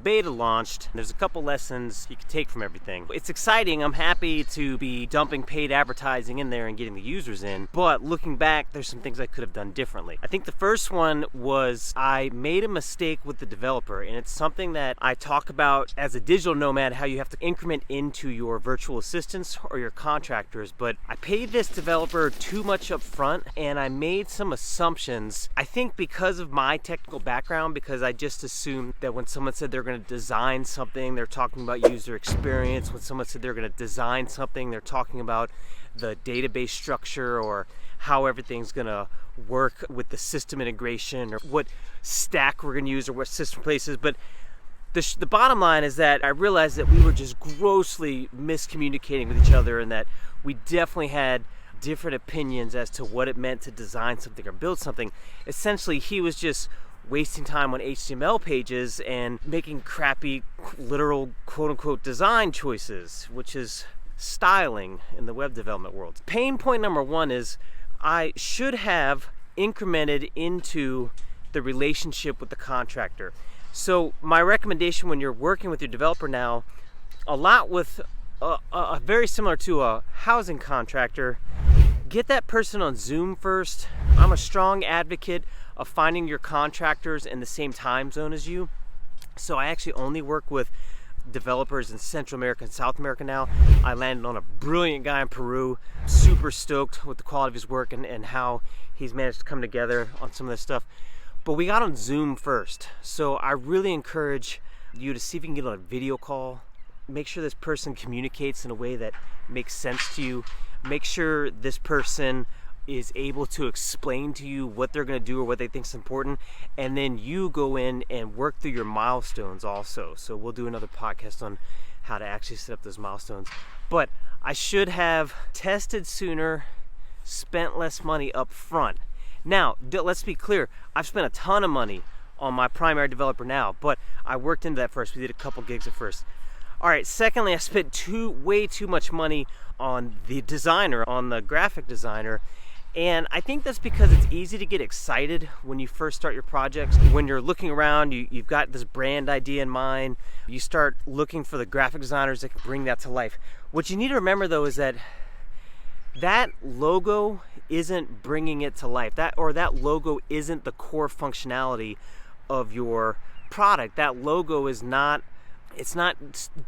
beta launched, there's a couple lessons you can take from everything. It's exciting. I'm happy to be dumping paid advertising in there and getting the users in, but looking back, there's some things I could have done differently. I think the first one was I made a mistake with the developer, and it's something that I talk about as a digital nomad, how you have to increment into your virtual assistants or your contractors, but I paid this developer too much up front, and I made some assumptions. I think because of my technical background, because I just assumed that when someone said they're going to design something, they're talking about user experience. When someone said they're going to design something, they're talking about the database structure or how everything's going to work with the system integration or what stack we're going to use or what system places. But the bottom line is that I realized that we were just grossly miscommunicating with each other, and that we definitely had different opinions as to what it meant to design something or build something. Essentially, he was just wasting time on HTML pages and making crappy, literal, quote-unquote design choices, which is styling in the web development world. Pain point number one is I should have incremented into the relationship with the contractor. So my recommendation when you're working with your developer now, a lot with very similar to a housing contractor, get that person on Zoom first. I'm a strong advocate of finding your contractors in the same time zone as you. So I actually only work with developers in Central America and South America now. I landed on a brilliant guy in Peru, super stoked with the quality of his work and how he's managed to come together on some of this stuff. But we got on Zoom first. So I really encourage you to see if you can get on a video call. Make sure this person communicates in a way that makes sense to you. Make sure this person is able to explain to you what they're going to do or what they think is important, and then you go in and work through your milestones also. So we'll do another podcast on how to actually set up those milestones. But I should have tested sooner, spent less money up front. Now, let's be clear, I've spent a ton of money on my primary developer now, but I worked into that first. We did a couple gigs at first. All right, secondly, I spent way too much money on the designer, on the graphic designer. And I think that's because it's easy to get excited when you first start your projects. When you're looking around, you've got this brand idea in mind. You start looking for the graphic designers that can bring that to life. What you need to remember though is that that logo isn't bringing it to life. That logo isn't the core functionality of your product. That logo is not, it's not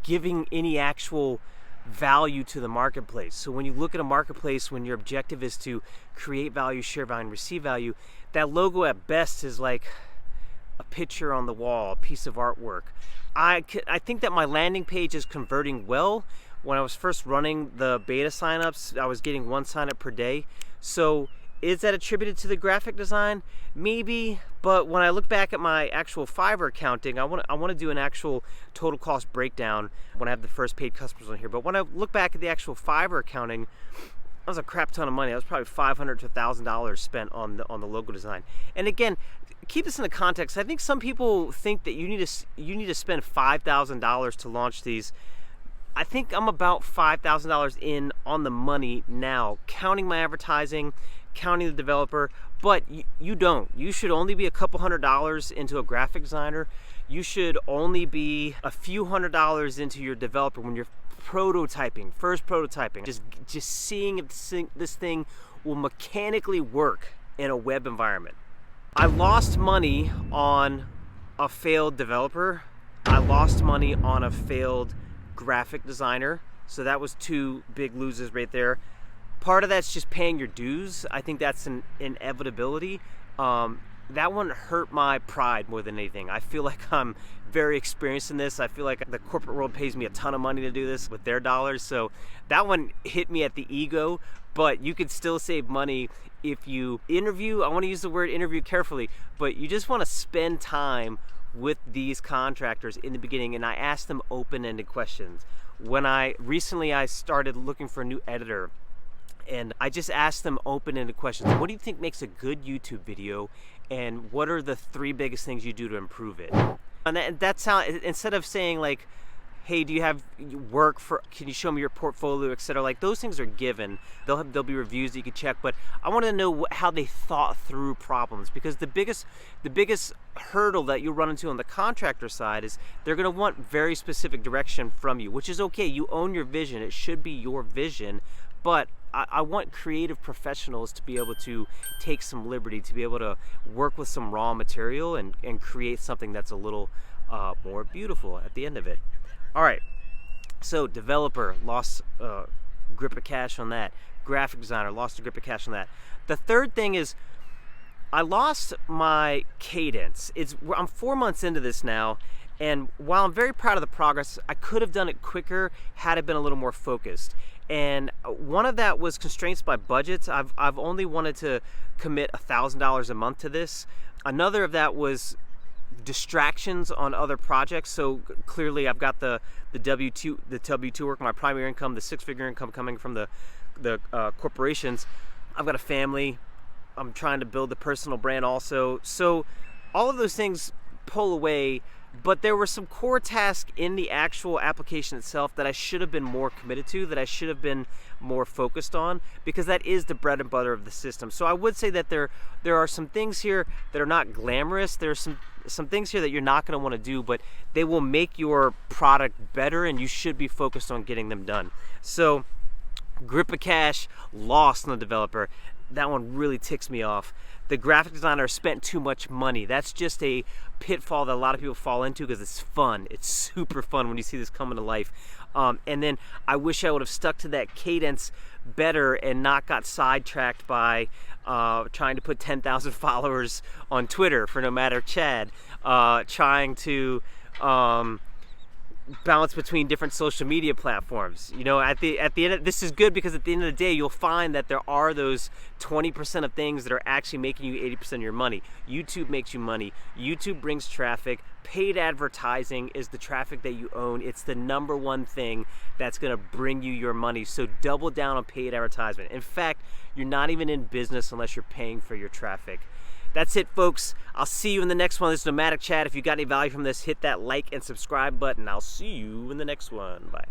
giving any actual value to the marketplace. So when you look at a marketplace, when your objective is to create value, share value, and receive value, that logo at best is like a picture on the wall, a piece of artwork. I think that my landing page is converting well. When I was first running the beta signups, I was getting 1 signup per day. So is that attributed to the graphic design? Maybe, but when I look back at my actual Fiverr accounting, I want to do an actual total cost breakdown when I have the first paid customers on here. But when I look back at the actual Fiverr accounting, that was a crap ton of money. That was probably $500 to $1,000 spent on the logo design. And again, keep this in the context. I think some people think that you need to spend $5,000 to launch these. I think I'm about $5,000 in on the money now, counting my advertising, counting the developer, but you don't. You should only be a couple $100s into a graphic designer. You should only be a few $100s into your developer when you're prototyping, first prototyping, just seeing if this thing will mechanically work in a web environment. I lost money on a failed developer. I lost money on a failed graphic designer. So that was 2 big losers right there. Part of that's just paying your dues. I think that's an inevitability. That one hurt my pride more than anything. I feel like I'm very experienced in this. I feel like the corporate world pays me a ton of money to do this with their dollars. So that one hit me at the ego, but you could still save money if you interview. I want to use the word interview carefully, but you just want to spend time with these contractors in the beginning, and I ask them open-ended questions. When I started looking for a new editor, and I just asked them open-ended questions. What do you think makes a good YouTube video, and what are the 3 biggest things you do to improve it? And that's how, instead of saying like, hey, do you have work for, can you show me your portfolio, etc. Like those things are given. There'll be reviews that you can check, but I want to know how they thought through problems, because the biggest hurdle that you'll run into on the contractor side is they're going to want very specific direction from you, which is okay. You own your vision. It should be your vision, but I want creative professionals to be able to take some liberty, to be able to work with some raw material and create something that's a little more beautiful at the end of it. All right, so developer, lost grip of cash on that. Graphic designer, lost a grip of cash on that. The third thing is I lost my cadence. I'm 4 months into this now, and while I'm very proud of the progress, I could have done it quicker had it been a little more focused. And one of that was constraints by budgets. I've only wanted to commit $1,000 a month to this. Another of that was distractions on other projects. So clearly I've got the W2 work, my primary income, the six-figure income coming from the corporations. I've got a family. I'm trying to build the personal brand also. So all of those things pull away, but there were some core tasks in the actual application itself that I should have been more committed to, that I should have been more focused on, because that is the bread and butter of the system. So I would say that there are some things here that are not glamorous. There are some things here that you're not going to want to do, but they will make your product better, and you should be focused on getting them done. So grip of cash, lost on the developer. That one really ticks me off. The graphic designer spent too much money. That's just a pitfall that a lot of people fall into because it's fun. It's super fun when you see this coming to life. And then I wish I would have stuck to that cadence better and not got sidetracked by trying to put 10,000 followers on Twitter for No Matter Chad, trying to balance between different social media platforms. You know, at the end of, this is good because at the end of the day you'll find that there are those 20% of things that are actually making you 80% of your money. YouTube makes you money. YouTube brings traffic. Paid advertising is the traffic that you own. It's the number one thing that's going to bring you your money. So double down on paid advertisement. In fact, you're not even in business unless you're paying for your traffic. That's it, folks. I'll see you in the next one. This is Nomadic Chat. If you got any value from this, hit that like and subscribe button. I'll see you in the next one. Bye.